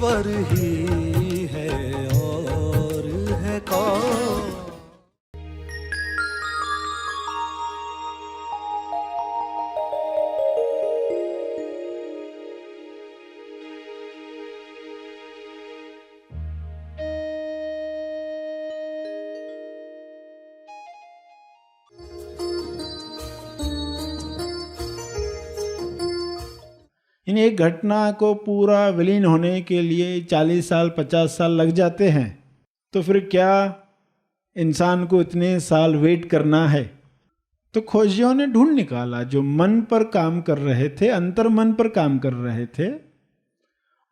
ईश्वर ही है और है कौन। इन एक घटना को पूरा विलीन होने के लिए 40 साल 50 साल लग जाते हैं, तो फिर क्या इंसान को इतने साल वेट करना है? तो खोजियों ने ढूंढ निकाला, जो मन पर काम कर रहे थे, अंतर मन पर काम कर रहे थे,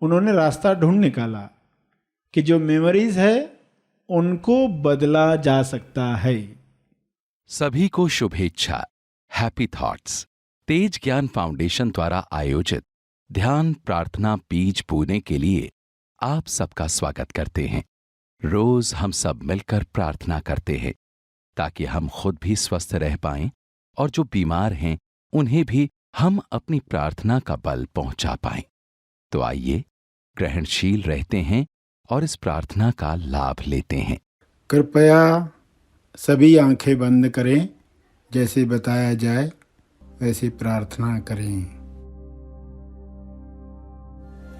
उन्होंने रास्ता ढूंढ निकाला कि जो मेमोरीज है उनको बदला जा सकता है। सभी को शुभेच्छा। हैप्पी थॉट्स तेज ज्ञान फाउंडेशन द्वारा आयोजित ध्यान प्रार्थना बीज बोने के लिए आप सबका स्वागत करते हैं। रोज हम सब मिलकर प्रार्थना करते हैं ताकि हम खुद भी स्वस्थ रह पाएं और जो बीमार हैं उन्हें भी हम अपनी प्रार्थना का बल पहुंचा पाएं। तो आइए ग्रहणशील रहते हैं और इस प्रार्थना का लाभ लेते हैं। कृपया सभी आंखें बंद करें, जैसे बताया जाए वैसे प्रार्थना करें।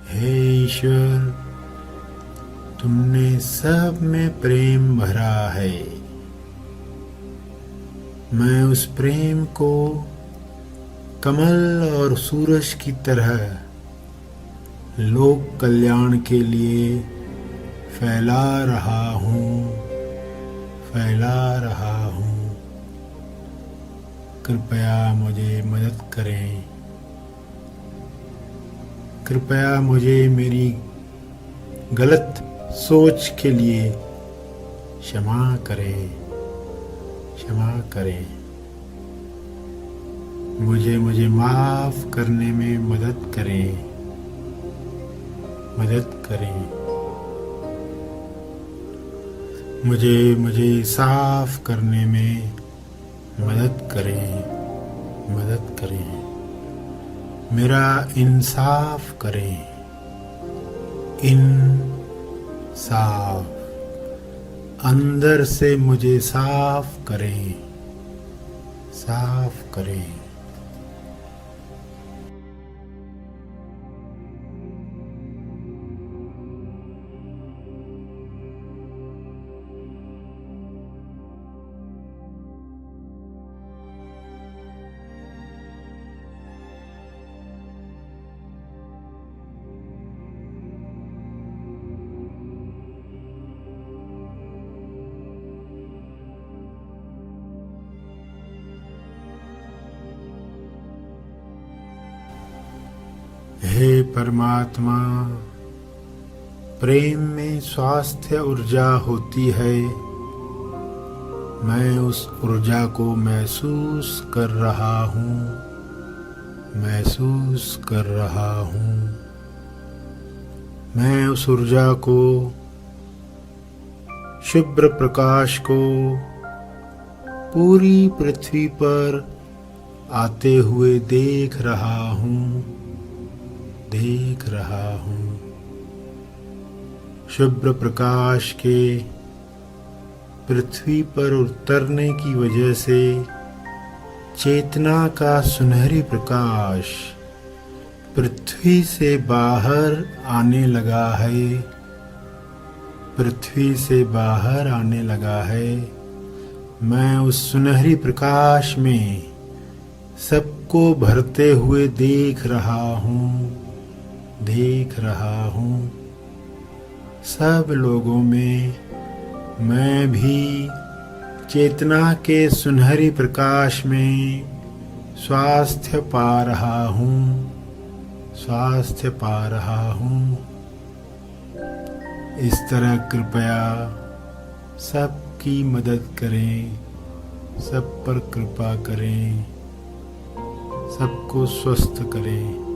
हे ईश्वर, तुमने सब में प्रेम भरा है। मैं उस प्रेम को कमल और सूरज की तरह लोक कल्याण के लिए फैला रहा हूँ। कृपया मुझे मदद करें। कृपया मुझे मेरी गलत सोच के लिए क्षमा करें। मुझे माफ करने में मदद करें। मुझे साफ करने में मदद करें। मेरा इंसाफ करें। अंदर से मुझे साफ करें। हे परमात्मा, प्रेम में स्वास्थ्य ऊर्जा होती है। मैं उस ऊर्जा को महसूस कर रहा हूँ। मैं उस ऊर्जा को, शुभ्र प्रकाश को पूरी पृथ्वी पर आते हुए देख रहा हूँ। शुभ्र प्रकाश के पृथ्वी पर उतरने की वजह से चेतना का सुनहरी प्रकाश पृथ्वी से बाहर आने लगा है। मैं उस सुनहरी प्रकाश में सबको भरते हुए देख रहा हूँ। सब लोगों में मैं भी चेतना के सुनहरी प्रकाश में स्वास्थ्य पा रहा हूँ। इस तरह कृपया सबकी मदद करें, सब पर कृपा करें, सबको स्वस्थ करें।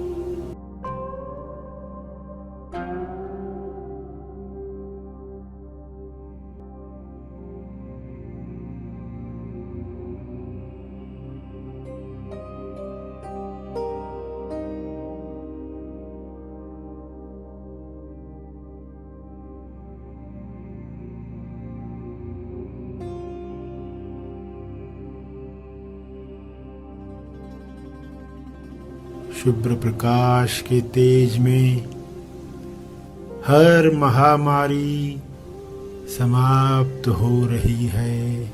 शुभ्र प्रकाश के तेज में हर महामारी समाप्त हो रही है,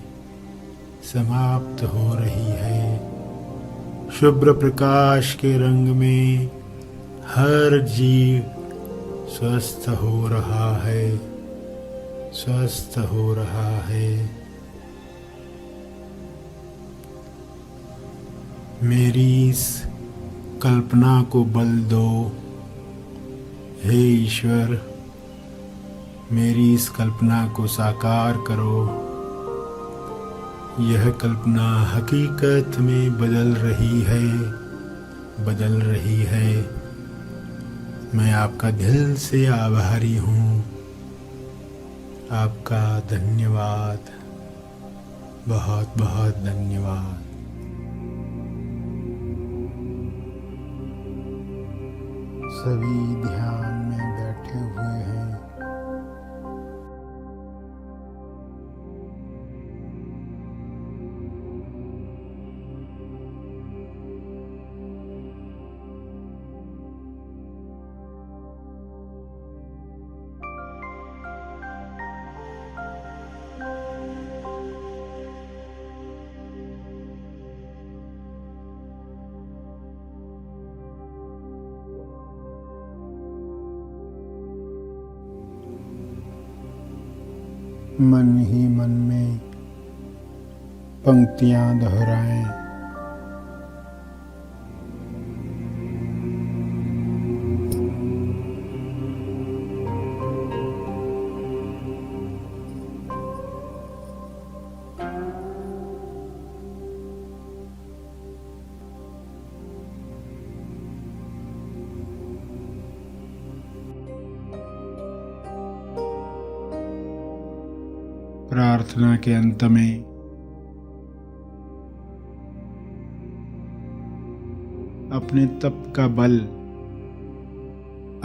समाप्त हो रही है। शुभ्र प्रकाश के रंग में हर जीव स्वस्थ हो रहा है, स्वस्थ हो रहा है। मेरी इस कल्पना को बल दो, हे ईश्वर, मेरी इस कल्पना को साकार करो। यह कल्पना हकीकत में बदल रही है, बदल रही है। मैं आपका दिल से आभारी हूँ। आपका धन्यवाद, बहुत बहुत धन्यवाद। सभी ध्यान में बैठे हुए हैं। मन ही मन में पंक्तियां दोहराएं। प्रार्थना के अंत में अपने तप का बल,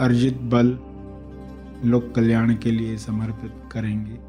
अर्जित बल लोक कल्याण के लिए समर्पित करेंगे।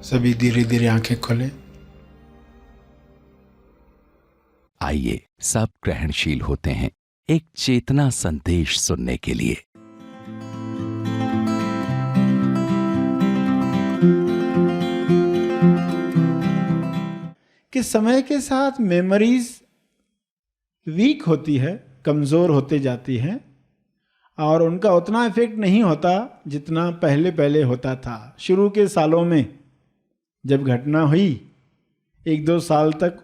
सभी धीरे धीरे आंखें खोलें। आइए सब ग्रहणशील होते हैं एक चेतना संदेश सुनने के लिए। कि समय के साथ मेमोरीज वीक होती है, कमज़ोर होते जाती हैं और उनका उतना इफेक्ट नहीं होता जितना पहले पहले होता था। शुरू के सालों में जब घटना हुई 1-2 साल तक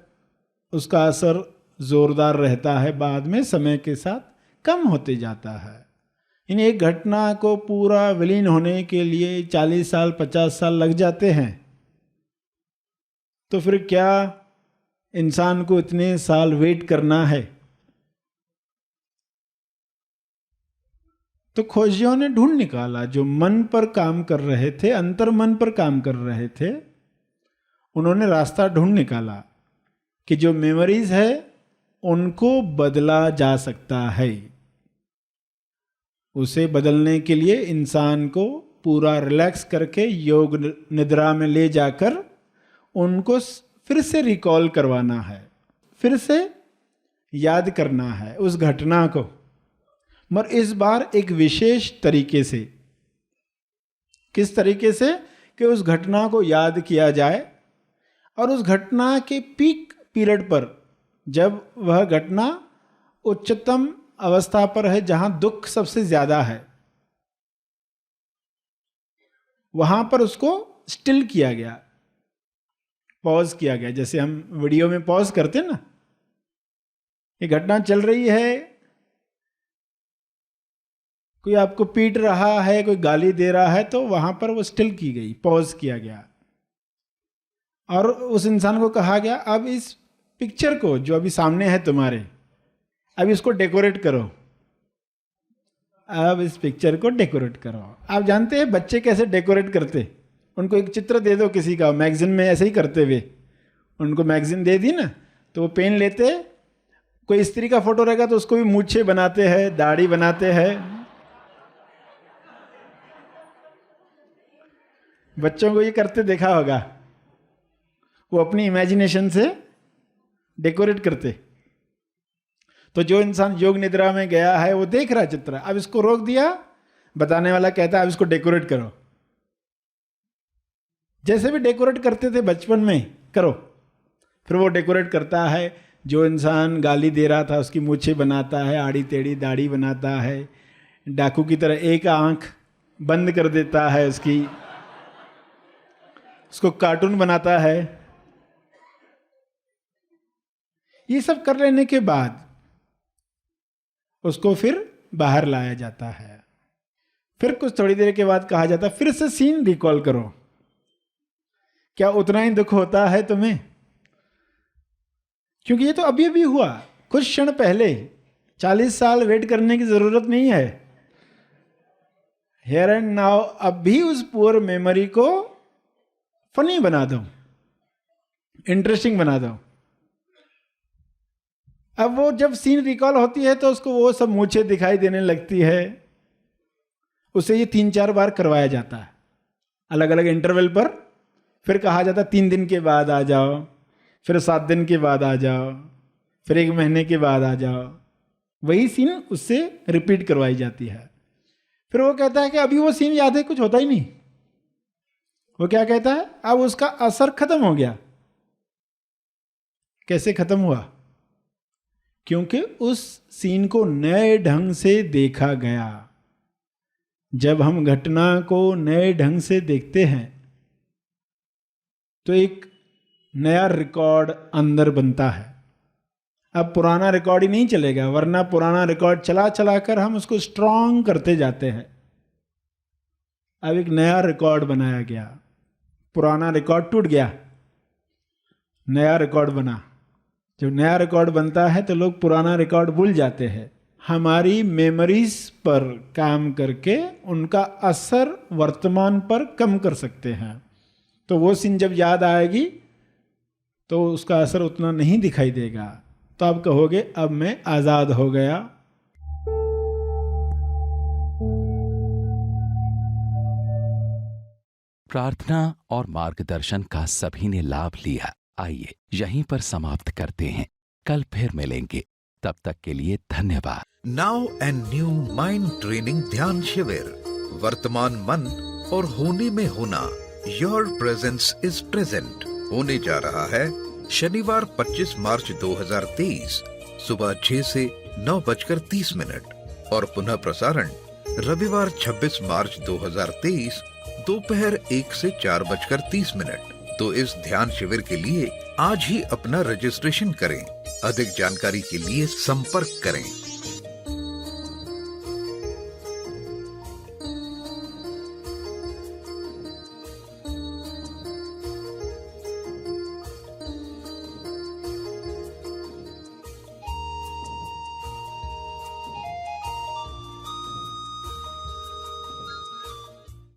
उसका असर जोरदार रहता है, बाद में समय के साथ कम होते जाता है। इन एक घटना को पूरा विलीन होने के लिए 40 साल 50 साल लग जाते हैं, तो फिर क्या इंसान को इतने साल वेट करना है? तो खोजियों ने ढूंढ निकाला, जो मन पर काम कर रहे थे, अंतर मन पर काम कर रहे थे, उन्होंने रास्ता ढूंढ निकाला कि जो मेमोरीज है उनको बदला जा सकता है। उसे बदलने के लिए इंसान को पूरा रिलैक्स करके योग निद्रा में ले जाकर उनको फिर से रिकॉल करवाना है, फिर से याद करना है उस घटना को, मगर इस बार एक विशेष तरीके से। किस तरीके से? कि उस घटना को याद किया जाए और उस घटना के पीक पीरियड पर, जब वह घटना उच्चतम अवस्था पर है, जहां दुख सबसे ज्यादा है, वहां पर उसको स्टिल किया गया, पॉज किया गया। जैसे हम वीडियो में पॉज करते हैं ना, ये घटना चल रही है, कोई आपको पीट रहा है, कोई गाली दे रहा है, तो वहां पर वो स्टिल की गई, पॉज किया गया और उस इंसान को कहा गया अब इस पिक्चर को जो अभी सामने है तुम्हारे, अब इसको डेकोरेट करो। अब इस पिक्चर को डेकोरेट करो। आप जानते हैं बच्चे कैसे डेकोरेट करते? उनको एक चित्र दे दो किसी का, मैगजीन में ऐसे ही करते हुए, उनको मैगजीन दे दी ना, तो वो पेन लेते, कोई स्त्री का फोटो रहेगा तो उसको भी मूछे बनाते हैं, दाढ़ी बनाते हैं। बच्चों को ये करते देखा होगा, वो अपनी इमेजिनेशन से डेकोरेट करते। तो जो इंसान योग निद्रा में गया है वो देख रहा चित्र, अब इसको रोक दिया, बताने वाला कहता है अब इसको डेकोरेट करो। जैसे भी डेकोरेट करते थे बचपन में, करो। फिर वो डेकोरेट करता है। जो इंसान गाली दे रहा था उसकी मूछें बनाता है, आड़ी टेढ़ी दाढ़ी बनाता है, डाकू की तरह एक आंख बंद कर देता है उसकी, उसको कार्टून बनाता है। ये सब कर लेने के बाद उसको फिर बाहर लाया जाता है। फिर कुछ थोड़ी देर के बाद कहा जाता है फिर से सीन रिकॉल करो। क्या उतना ही दुख होता है तुम्हें? क्योंकि ये तो अभी अभी हुआ, कुछ क्षण पहले। 40 साल वेट करने की जरूरत नहीं है। हियर एंड नाउ अब भी उस पुअर मेमोरी को फनी बना दो, इंटरेस्टिंग बना दो। अब वो जब सीन रिकॉल होती है तो उसको वो सब मूछे दिखाई देने लगती है। उसे ये 3-4 बार करवाया जाता है अलग अलग इंटरवल पर। फिर कहा जाता 3 दिन के बाद आ जाओ, फिर 7 दिन के बाद आ जाओ, फिर 1 महीने के बाद आ जाओ। वही सीन उससे रिपीट करवाई जाती है। फिर वो कहता है कि अभी वो सीन याद है, कुछ होता ही नहीं। वो क्या कहता है, अब उसका असर खत्म हो गया। कैसे खत्म हुआ? क्योंकि उस सीन को नए ढंग से देखा गया। जब हम घटना को नए ढंग से देखते हैं तो एक नया रिकॉर्ड अंदर बनता है। अब पुराना रिकॉर्ड ही नहीं चलेगा, वरना पुराना रिकॉर्ड चला चला कर हम उसको स्ट्रांग करते जाते हैं। अब एक नया रिकॉर्ड बनाया गया, पुराना रिकॉर्ड टूट गया, नया रिकॉर्ड बना। जब नया रिकॉर्ड बनता है तो लोग पुराना रिकॉर्ड भूल जाते हैं। हमारी मेमोरीज पर काम करके उनका असर वर्तमान पर कम कर सकते हैं। तो वो सीन जब याद आएगी तो उसका असर उतना नहीं दिखाई देगा। तो आप कहोगे अब मैं आज़ाद हो गया। प्रार्थना और मार्गदर्शन का सभी ने लाभ लिया। आइए यहीं पर समाप्त करते हैं, कल फिर मिलेंगे। तब तक के लिए धन्यवाद। Now and new mind training ध्यान शिविर। वर्तमान मन और होने में होना। योर प्रेजेंस इज प्रेजेंट होने जा रहा है शनिवार 25 मार्च 2023 सुबह 6 से 9:30 और पुनः प्रसारण रविवार 26 मार्च 2023 दोपहर 1 से 4:30। तो इस ध्यान शिविर के लिए आज ही अपना रजिस्ट्रेशन करें। अधिक जानकारी के लिए संपर्क करें।